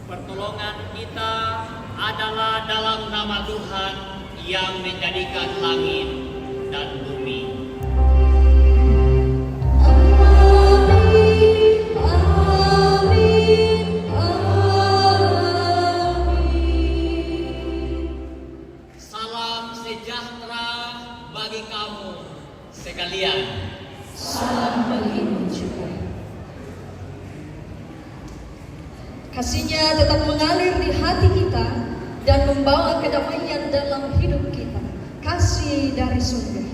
Pertolongan kita adalah dalam nama Tuhan yang menjadikan langit dan bumi. Salam sejahtera bagi kamu sekalian. Salam bagimu juga. Kasih-Nya tetap mengalir di hati kita dan membawa kedamaian dalam hidup kita. Kasih dari surga.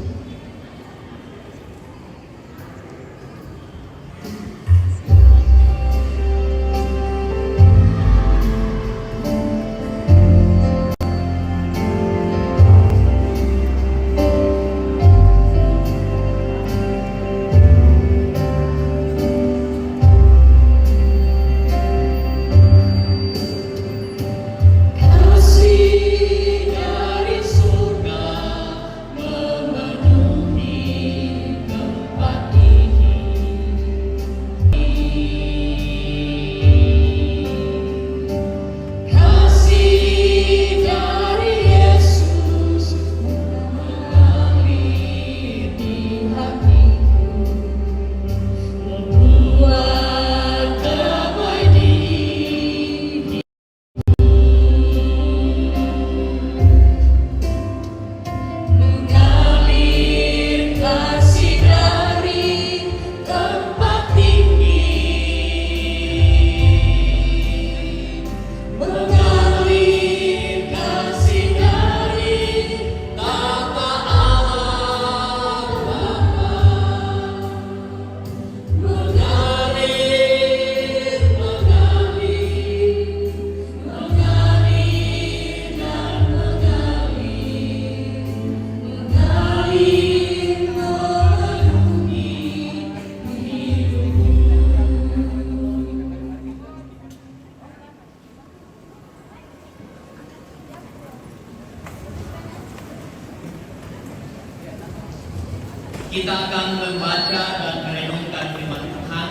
Kita akan membaca dan merenungkan firman Tuhan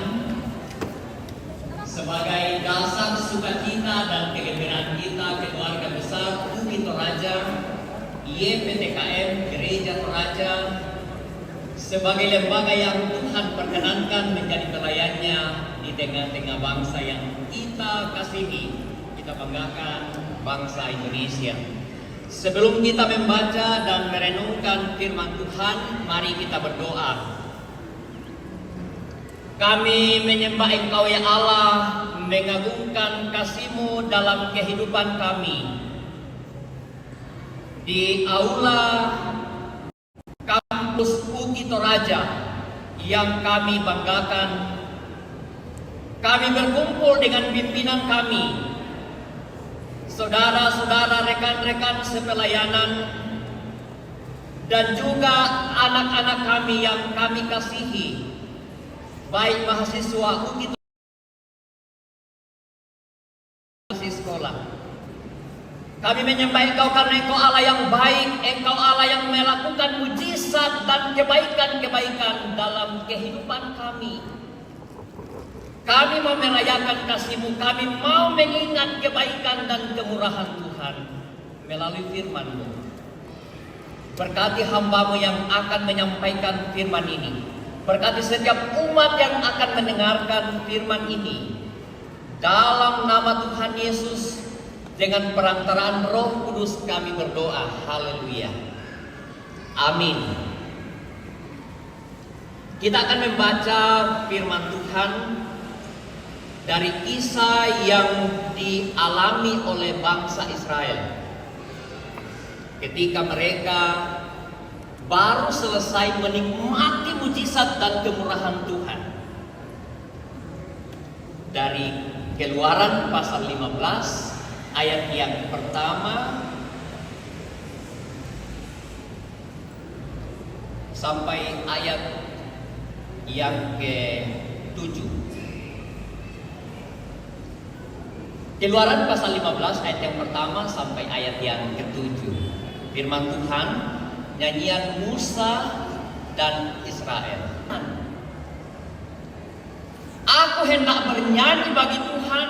sebagai dasar sukacita dan kegembiraan kita keluarga besar Bukit Toraja, YPTKM Gereja Toraja, sebagai lembaga yang Tuhan perkenankan menjadi pelayannya di tengah-tengah bangsa yang kita kasihi, kita banggakan, bangsa Indonesia. Sebelum kita membaca dan merenungkan firman Tuhan, mari kita berdoa. Kami menyembah Engkau ya Allah, mengagungkan kasih-Mu dalam kehidupan kami. Di aula kampus Bukit Toraja yang kami banggakan, kami berkumpul dengan pimpinan kami, saudara-saudara, rekan-rekan sepelayanan, dan juga anak-anak kami yang kami kasihi, baik mahasiswa UGI masih sekolah. Kami menyembah Engkau karena Engkau Allah yang baik, Engkau Allah yang melakukan mujizat dan kebaikan-kebaikan dalam kehidupan kami. Kami mau merayakan kasih-Mu, kami mau mengingat kebaikan dan kemurahan Tuhan melalui firman-Mu. Berkati hamba-Mu yang akan menyampaikan firman ini. Berkati setiap umat yang akan mendengarkan firman ini. Dalam nama Tuhan Yesus, dengan perantaraan Roh Kudus kami berdoa. Haleluya. Amin. Kita akan membaca firman Tuhan dari kisah yang dialami oleh bangsa Israel ketika mereka baru selesai menikmati mujizat dan kemurahan Tuhan. Dari Keluaran pasal 15 ayat yang pertama sampai ayat yang ke-7. Keluaran pasal 15 ayat yang pertama sampai ayat yang ke-7. Firman Tuhan, nyanyian Musa dan Israel. Aku hendak bernyanyi bagi Tuhan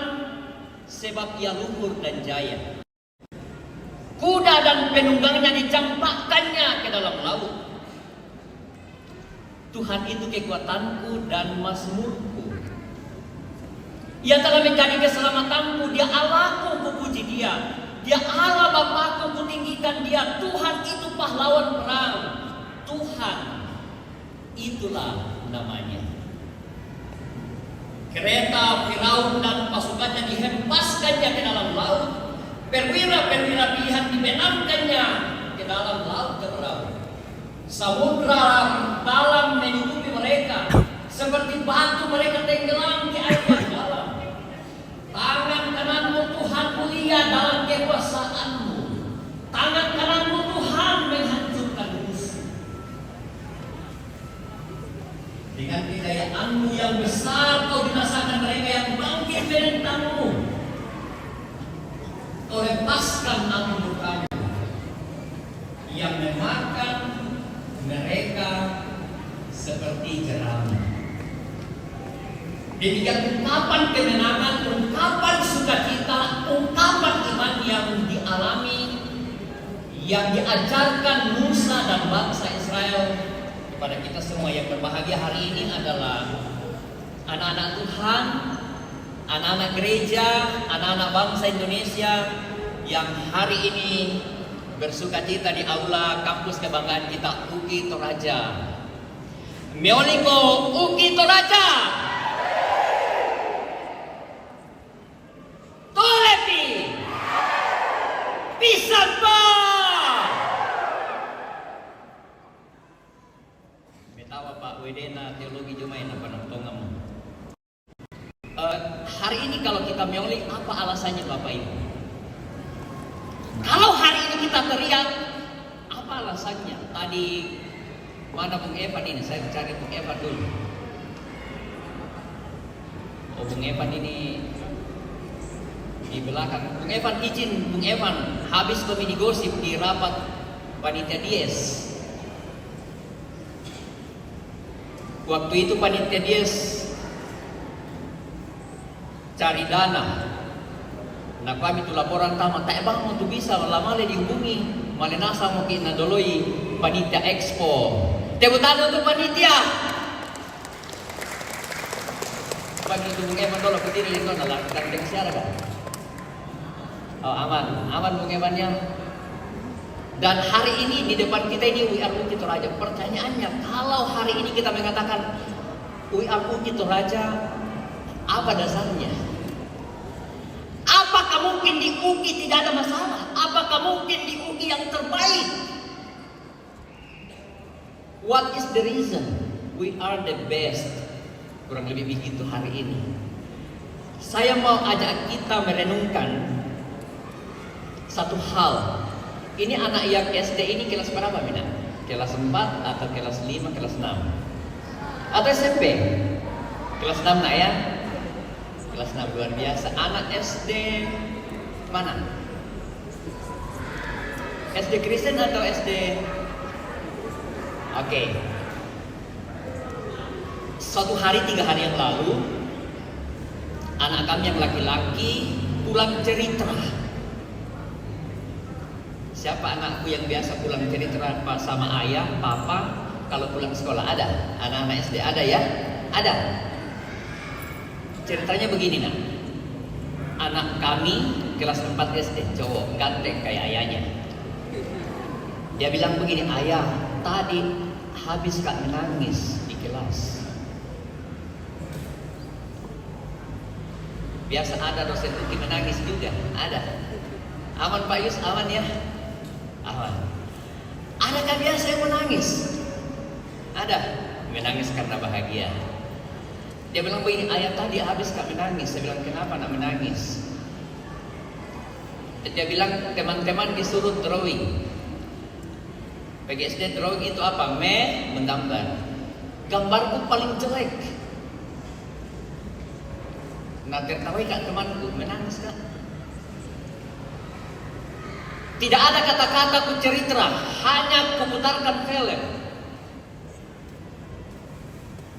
sebab ia luhur dan jaya. Kuda dan penunggangnya dicampakkannya ke dalam laut. Tuhan itu kekuatanku dan mazmurku. Ia telah menjadi keselamatanku. Dia Allahku, kupuji dia. Dia Allah Bapakku, kutinggikan dia. Tuhan itu pahlawan perang. Tuhan, itulah namanya. Kereta Firaun dan pasukannya dihempaskannya ke dalam laut. Perwira-perwira pilihan dibenamkannya ke dalam laut terlalu. Samudra dalam menutupi mereka. Seperti batu mereka tenggelam di air yang dalam. Tangan kananmu Tuhan mulia dalam kekuasaanmu. Tangan kananmu Tuhan menghancurkan musuh. Dengan kedayaanmu yang besar kau binasakan mereka yang bangkit menentangmu. Kau lepaskan amun kamu yang memakan mereka seperti jerami. Demikian ungkapan kemenangan, ungkapan sukacita, ungkapan iman yang dialami, yang diajarkan Musa dan bangsa Israel kepada kita semua yang berbahagia hari ini adalah anak-anak Tuhan, anak-anak gereja, anak-anak bangsa Indonesia yang hari ini bersukacita di aula kampus kebanggaan kita UKI Toraja. Meoliko UKI Toraja. Tolepi. Pisapa. Metawa Pak Wedena teologi Jumain apa nontongamu. Hari ini kalau kita meolik, apa alasannya Bapak Ibu? Kalau hari ini kita teriak, apa alasannya? Tadi mana Bung Evan ini? Saya cari Bung Evan dulu. Oh, Bung Evan ini di belakang. Bung Evan izin, Bung Evan habis komedi gosip di rapat panitia Dies. Waktu itu panitia Dies cari dana. Nah kami tu laporan tama, tak bang mau tu bisa lama le dihubungi, malenasa mau kita doloi panitia expo. Tepuk tangan untuk panitia. Bagi Bung Evan dulu berdiri itu adalah gandeng siara kan? Oh aman Bung Evannya. Dan hari ini di depan kita ini We Are UKI Toraja. Pertanyaannya, kalau hari ini kita mengatakan We Are UKI Toraja, apa dasarnya? Apakah mungkin di UKI tidak ada masalah? Apakah mungkin di UKI yang terbaik? What is the reason? We are the best. Kurang lebih begitu hari ini. Saya mau ajak kita merenungkan satu hal. Ini anak yang SD ini kelas berapa Mina? Kelas 4 atau kelas 5, kelas 6? Atau SMP? Kelas 6 nak ya? Kelas 6 luar biasa. Anak SD mana? SD Kristen atau SD? Oke. Suatu hari 3 hari yang lalu, anak kami yang laki-laki pulang cerita. Siapa anakku yang biasa pulang cerita sama ayah, papa kalau pulang sekolah? Ada? Anak-anak SD ada ya? Ada. Ceritanya begini nak, anak kami kelas 4 SD, cowok ganteng kayak ayahnya. Dia bilang begini, ayah tadi habis kak menangis di kelas. Biasa ada dosen UKI menangis juga, ada. Aman Pak Yus, aman ya? Aman. Adakah biasa yang menangis? Ada, menangis karena bahagia. Dia bilang begini, ayah tadi habis kak menangis. Saya bilang, kenapa nak menangis? Dia bilang, teman-teman disuruh drawing. PGSD drawing itu apa? Menggambar. Gambarku paling jelek. Nah tertawai kak temanku, menangis kak. Tidak ada kata-kata ku cerita, hanya kuputarkan film.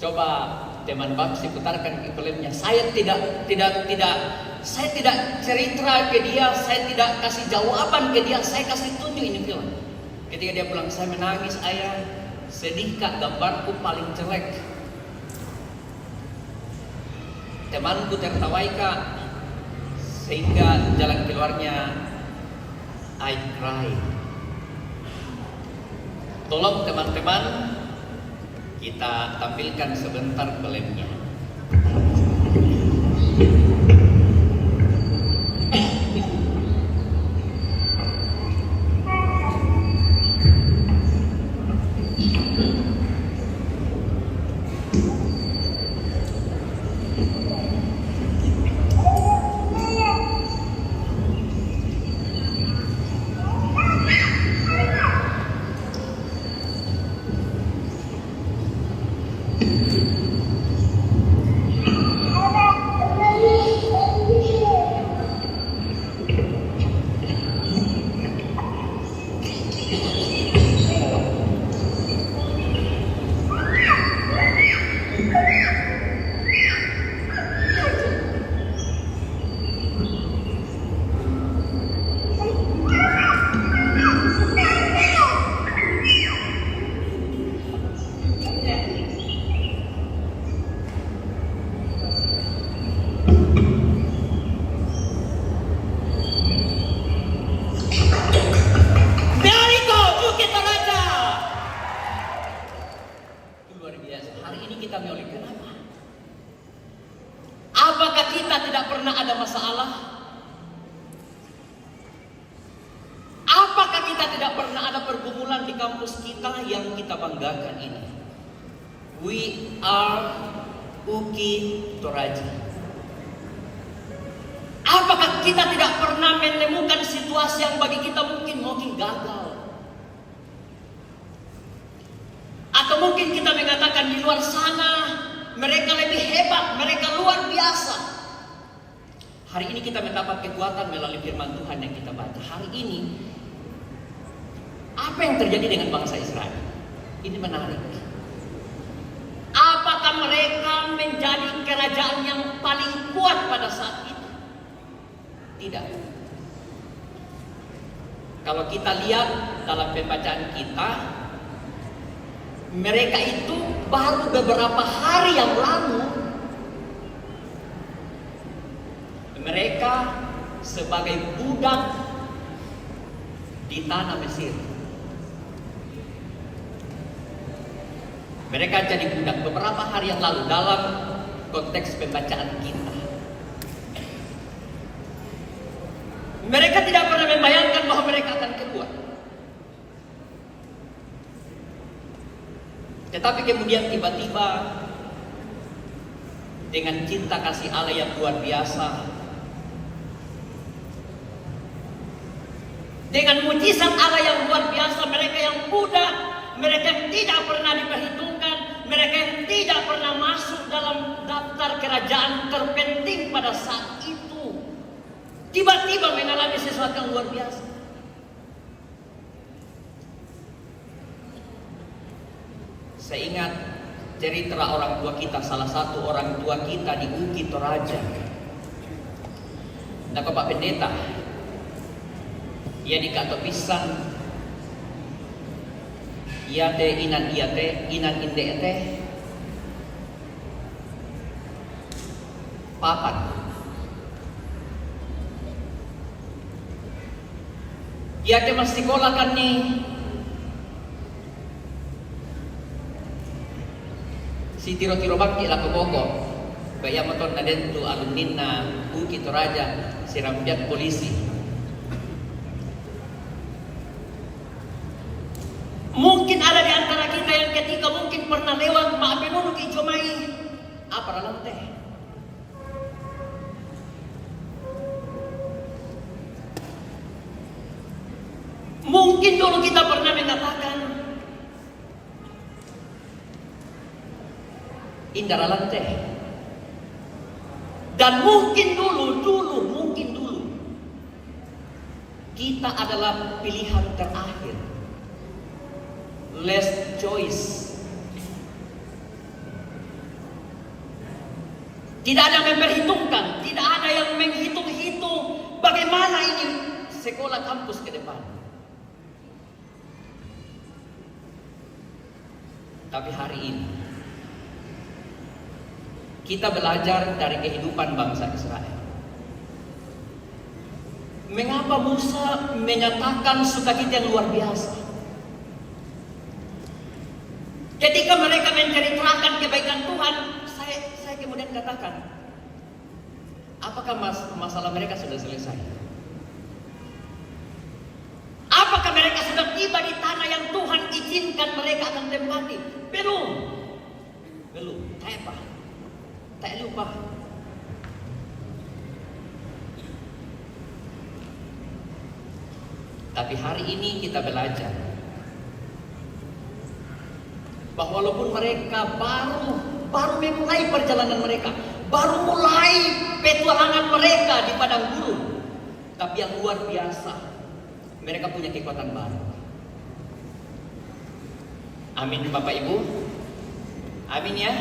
Coba teman Babsi putarkan filmnya, saya tidak cerita ke dia, saya tidak kasih jawaban ke dia, saya kasih tunjuk ini film. Ketika dia pulang, saya menangis, ayah, sedih kak, gambarku paling jelek. Temanku tertawai kak, sehingga jalan keluarnya I cry. Tolong teman-teman, kita tampilkan sebentar filmnya. We are UKI Toraja. Apakah kita tidak pernah menemukan situasi yang bagi kita mungkin gagal? Atau mungkin kita mengatakan di luar sana mereka lebih hebat, mereka luar biasa. Hari ini kita mendapat kekuatan melalui firman Tuhan yang kita baca. Hari ini apa yang terjadi dengan bangsa Israel? Ini menarik. Apakah mereka menjadi kerajaan yang paling kuat pada saat itu? Tidak. Kalau kita lihat dalam pembacaan kita, mereka itu baru beberapa hari yang lalu mereka sebagai budak di tanah Mesir. Mereka jadi budak beberapa hari yang lalu dalam konteks pembacaan kita. Mereka tidak pernah membayangkan bahwa mereka akan keluar. Tetapi kemudian tiba-tiba dengan cinta kasih Allah yang luar biasa, dengan mujizat Allah yang luar biasa, mereka yang budak, mereka yang tidak pernah diperhitungkan, mereka yang tidak pernah masuk dalam daftar kerajaan terpenting pada saat itu, tiba-tiba mengalami sesuatu yang luar biasa. Saya ingat cerita orang tua kita, salah satu orang tua kita di UKI Toraja, nah Pak Pendeta, ia dikato pisan, ia inan inde teh papat. Ia masih sekolah kan nih. Si tiro-tiro bakti lah ke Bogor. Kaya motor na den tu alumni na UKI Toraja, si rampiat polisi. Mungkin ada di antara kita yang ketika mungkin pernah lewat maafin ke Jomai. Apa ralang teh? Mungkin dulu kita pernah mengatakan indah ralang teh. Dan mungkin dulu kita adalah pilihan terakhir. Last choice. Tidak ada yang memperhitungkan, tidak ada yang menghitung-hitung bagaimana ini sekolah kampus ke depan. Tapi hari ini kita belajar dari kehidupan bangsa Israel. Mengapa Musa menyatakan sukacita yang luar biasa? Ketika mereka menceritakan kebaikan Tuhan, saya kemudian katakan, apakah masalah mereka sudah selesai? Apakah mereka sudah tiba di tanah yang Tuhan izinkan mereka akan tempati? Belum. Tak lupa. Tapi hari ini kita belajar bahwa walaupun mereka baru memulai perjalanan mereka, baru mulai petualangan mereka di padang gurun, tapi yang luar biasa, mereka punya kekuatan baru. Amin Bapak Ibu. Amin ya.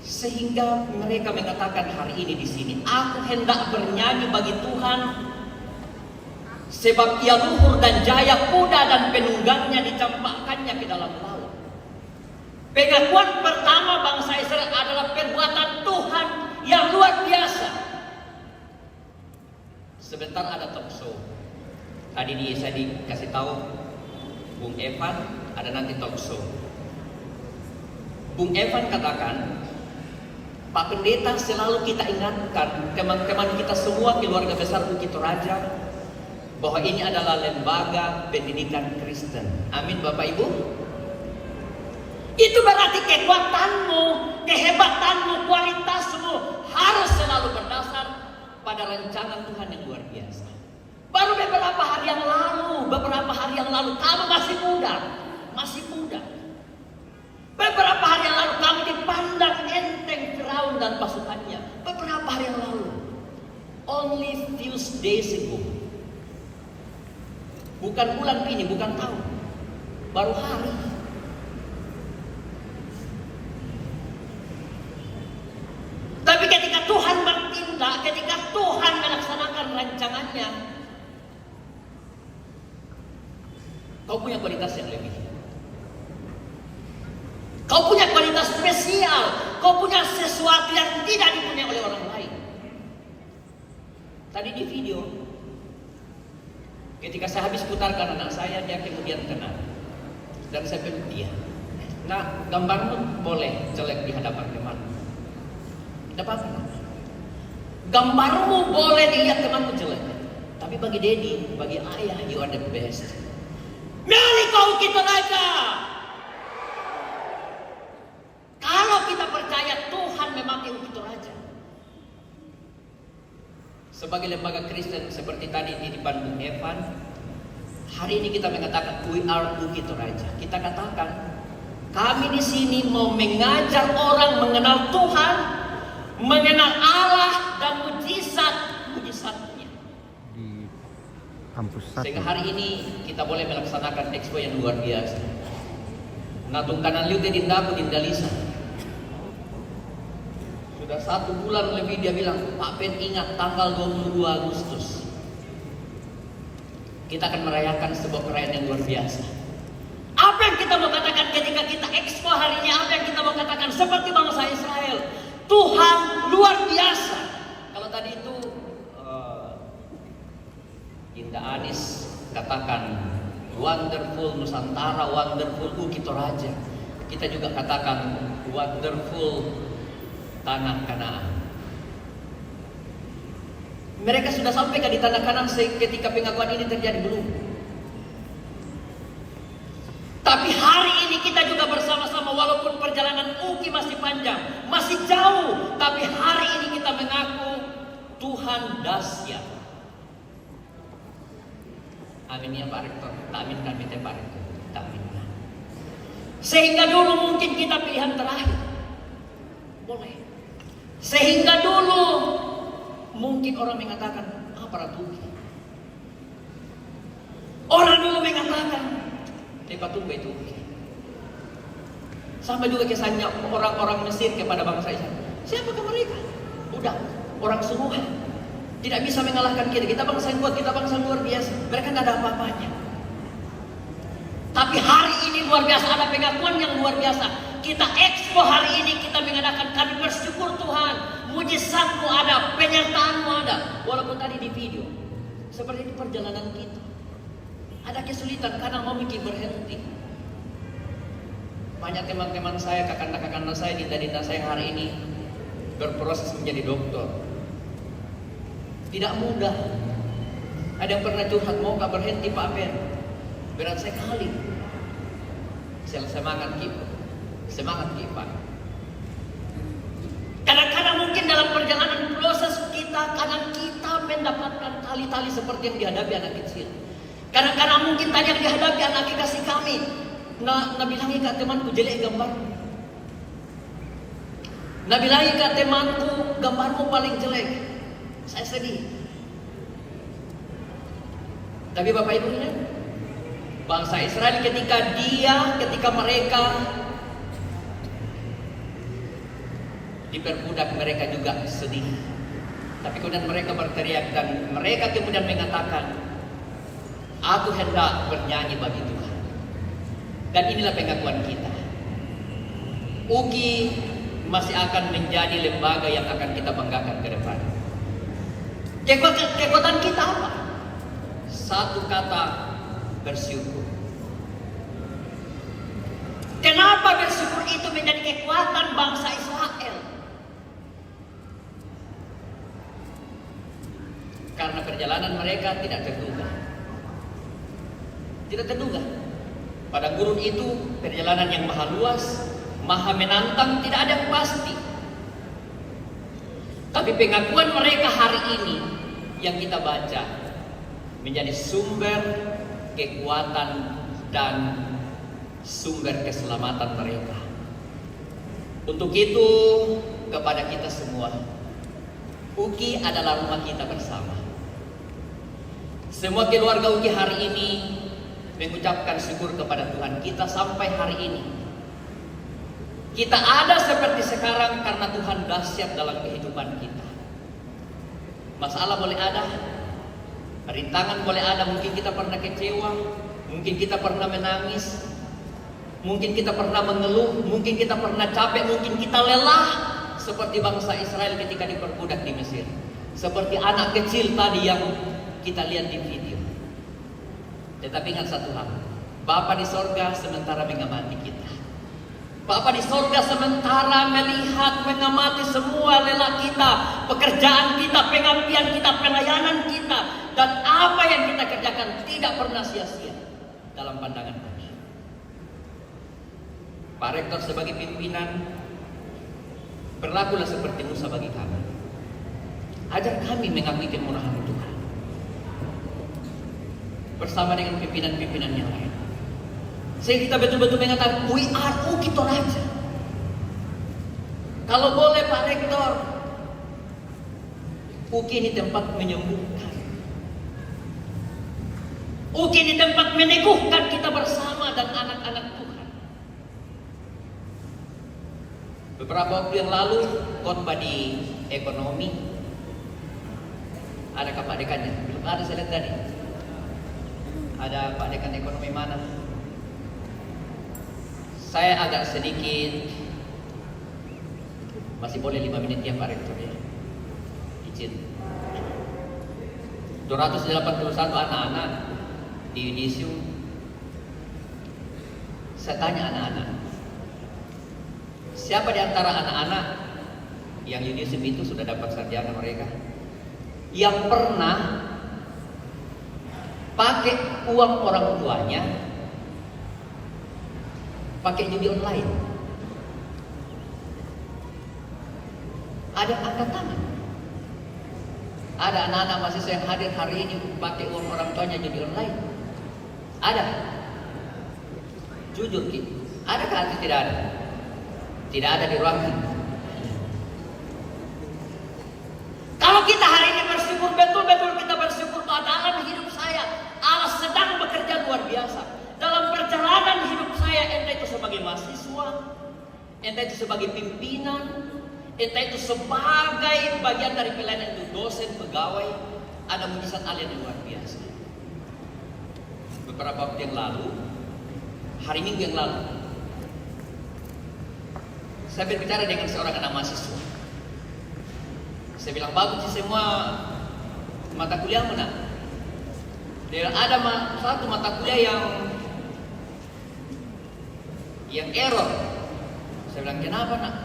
Sehingga mereka mengatakan hari ini di sini, aku hendak bernyanyi bagi Tuhan, sebab ia luhur dan jaya, kuda dan penunggangnya dicampakkannya ke dalam laut. Pengakuan pertama bangsa Israel adalah perbuatan Tuhan yang luar biasa. Sebentar ada talk show. Tadi saya dikasih tahu Bung Evan ada nanti talk show. Bung Evan katakan, Pak Pendeta, selalu kita ingatkan teman-teman kita semua keluarga besar Bukit Toraja bahwa ini adalah lembaga pendidikan Kristen. Amin Bapak Ibu. Itu berarti kekuatanmu, kehebatanmu, kualitasmu harus selalu berdasar pada rancangan Tuhan yang luar biasa. Baru beberapa hari yang lalu kamu masih muda. Beberapa hari yang lalu kamu dipandang enteng Firaun dan pasukannya. Beberapa hari yang lalu, only few days ago. Bukan bulan ini, bukan tahun, baru hari. Tapi ketika Tuhan bertindak, ketika Tuhan melaksanakan rancangannya, kau punya kualitas yang lebih. Kau punya kualitas spesial. Kau punya sesuatu yang tidak dipunyai oleh orang lain. Tadi di video, ketika saya habis putarkan anak saya, dia kemudian kenal. Dan saya bilang dia, nah gambarmu boleh jelek di hadapan teman. Tidak apa-apa. Gambarmu boleh dilihat temanmu jelek. Tapi bagi Dedi, bagi ayah, you are the best. Mari kau kita raja. Kalau kita percaya Tuhan memakai Bukit Toraja sebagai lembaga Kristen seperti tadi di Bandung Evan, hari ini kita mengatakan we are Bukit Toraja. Kita katakan kami di sini mau mengajar orang mengenal Tuhan, mengenal Allah dan mujizat-mujizatnya. Di kampus 1. Sehingga hari ini kita boleh melaksanakan expo yang luar biasa. Natung kanan liu dindaku dindalisa. Sudah 1 bulan lebih dia bilang, Pak Pen ingat tanggal 22 Agustus. Kita akan merayakan sebuah perayaan yang luar biasa. Apa yang kita mau katakan ketika kita expo hari ini? Apa yang kita mau katakan seperti bangsa Israel? Tuhan luar biasa. Kalau tadi itu Indah Anis katakan wonderful Nusantara, wonderful Bukit Toraja. Kita juga katakan wonderful tanah Kanaan. Mereka sudah sampai di tanah Kanaan ketika pengakuan ini terjadi belum? Tapi hari ini kita juga bersama-sama, walaupun perjalanan UKI masih panjang, masih jauh, tapi hari ini kita mengaku Tuhan dahsyat. Amin ya Pak Rektor. Amin kami Pak Rektor. Amin. Sehingga dulu mungkin kita pilihan terakhir. Boleh. Sehingga dulu mungkin orang mengatakan para Tuki. Orang dulu mengatakan Tepa Tumba itu. Sama juga kisahnya orang-orang Mesir kepada bangsa Israel. Siapakah mereka? Udah, orang suruhan. Tidak bisa mengalahkan kita. Kita bangsa yang kuat, kita bangsa yang luar biasa. Mereka tidak ada apa-apanya. Tapi hari ini luar biasa, ada pengakuan yang luar biasa. Kita expo hari ini, kita mengadakan, kami bersyukur Tuhan. Mujizatmu ada, penyertaanmu ada. Walaupun tadi di video. Seperti itu perjalanan kita. Ada kesulitan, kadang mau mikir berhenti. Banyak teman-teman saya, kakak-kakak saya, dinda-dinda saya hari ini berproses menjadi dokter. Tidak mudah. Ada yang pernah curhat, mau gak berhenti Pak Ben? Berat sekali. Semangat kita. Semangat kita. Kadang-kadang mungkin dalam perjalanan proses kita, kadang kita mendapatkan tali-tali seperti yang dihadapi anak kecil. Kadang-kadang mungkin tadi yang dihadapi anak kekasih kami. Nah bilangi ke temanku, jelek gambar. Nah bilangi ke temanku, gambarmu paling jelek. Saya sedih. Tapi Bapak Ibu ingat, bangsa Israel ketika mereka diperbudak, mereka juga sedih. Tapi kemudian mereka berteriak dan mereka kemudian mengatakan, aku hendak bernyanyi bagi Tuhan. Dan inilah pengakuan kita. UGI masih akan menjadi lembaga yang akan kita banggakan ke depan. Kekuatan kita apa? Satu kata, bersyukur. Kenapa bersyukur itu menjadi kekuatan bangsa Israel? Karena perjalanan mereka tidak terduga. Tidak terduga. Pada gurun itu perjalanan yang maha luas, maha menantang, tidak ada yang pasti. Tapi pengakuan mereka hari ini yang kita baca menjadi sumber kekuatan dan sumber keselamatan mereka. Untuk itu kepada kita semua, UGI adalah rumah kita bersama. Semua keluarga UGI hari ini mengucapkan syukur kepada Tuhan kita sampai hari ini. Kita ada seperti sekarang karena Tuhan dahsyat dalam kehidupan kita. Masalah boleh ada, rintangan boleh ada, mungkin kita pernah kecewa, mungkin kita pernah menangis, mungkin kita pernah mengeluh, mungkin kita pernah capek, mungkin kita lelah seperti bangsa Israel ketika diperbudak di Mesir. Seperti anak kecil tadi yang kita lihat di video. Tetapi ingat satu hal, Bapa di sorga sementara mengamati kita. Bapa di sorga sementara melihat, mengamati semua lelah kita, pekerjaan kita, pengabdian kita, pelayanan kita, dan apa yang kita kerjakan tidak pernah sia-sia dalam pandangan kami. Pak Rektor sebagai pimpinan, berlakulah seperti Musa bagi kami. Ajar kami mengakui kemurahan Tuhan bersama dengan pimpinan-pimpinan yang lain. Sehingga kita betul-betul mengatakan, we are UGI Toraja. Kalau boleh Pak Rektor, UGI ini tempat menyembuhkan. UGI ini tempat meneguhkan kita bersama dan anak-anak Tuhan. Beberapa waktu yang lalu, khotbah di ekonomi, adakah Pak Dekannya? Belum ada, saya lihat tadi. Ada Pak Dekan ekonomi mana? Saya agak sedikit, masih boleh 5 menit ya Pak Rektor ya, izin. 281 anak-anak di Yudisium. Saya tanya anak-anak, siapa di antara anak-anak yang Yudisium itu sudah dapat sarjana mereka, yang pernah pakai uang orang tuanya pakai judi online? Ada angkat tangan. Ada anak-anak mahasiswa yang hadir hari ini pakai uang orang tuanya judi online? Ada? Jujur Ki, adakah atau tidak ada? Tidak ada di ruang ini. Kalau kita hari ini bersyukur, betul-betul kita bersyukur bahwa dalam hidup saya Allah sedang bekerja luar biasa. Dalam perjalanan hidup saya, entah itu sebagai mahasiswa, entah itu sebagai pimpinan, entah itu sebagai bagian dari pelayanan itu dosen, pegawai, ada mujizat Allah yang luar biasa. Beberapa waktu yang lalu, hari Minggu yang lalu, saya berbicara dengan seorang anak mahasiswa. Saya bilang, bagus sih semua mata kuliahmu nak. Dia bilang, ada satu mata kuliah yang error. Saya bilang, kenapa nak?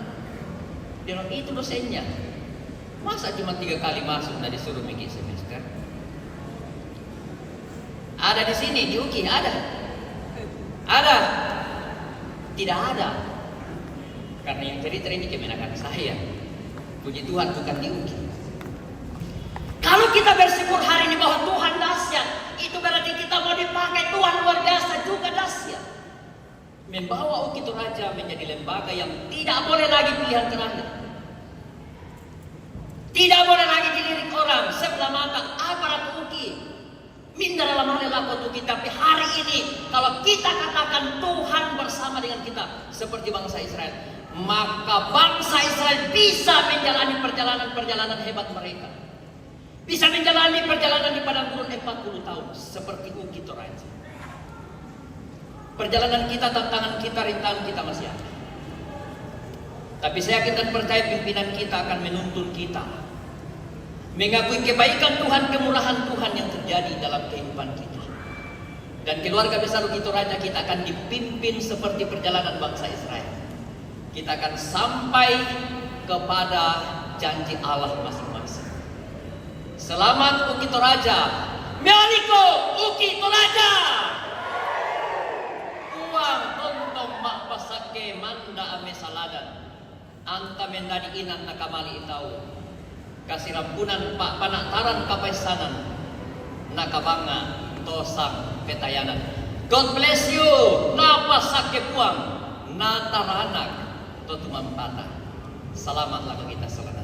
Dia bilang, itu dosennya. Masa cuma 3 kali masuk dan disuruh mikir semester? Ada di sini, di UKI, ada. Ada. Tidak ada. Karena yang cerita ini kemenakan saya. Puji Tuhan bukan di UKI. Kalau kita bersyukur hari ini bahwa Tuhan dahsyat, itu berarti kita mau dipakai Tuhan luar biasa juga dahsyat. Membawa UKI Toraja menjadi lembaga yang tidak boleh lagi pilihan terakhir. Tidak boleh lagi dilirik orang sebelah mata aparat UKI. Minta dalam hal lakon UKI, tapi hari ini kalau kita katakan Tuhan bersama dengan kita seperti bangsa Israel, maka bangsa Israel bisa menjalani perjalanan-perjalanan hebat mereka. Bisa menjalani perjalanan di padang gurun 40 tahun seperti UKI Toraja. Perjalanan kita, tantangan kita, rintangan kita masih ada. Tapi saya yakin dan percaya pimpinan kita akan menuntun kita mengakui kebaikan Tuhan, kemurahan Tuhan yang terjadi dalam kehidupan kita. Dan keluarga besar UKI Toraja kita akan dipimpin seperti perjalanan bangsa Israel. Kita akan sampai kepada janji Allah masing-masing. Selamat UKI Toraja. Mealiko UKI Toraja. Uang tontong mak pasake manda ame saladan. Anta mendadi inan nakamali itau. Kasih rampunan pak panataran kapaisanan. Nakabanga tosang petayanan. God bless you. Napasake puang. Nataranak. Totumam patah. Selamatlah kita selana.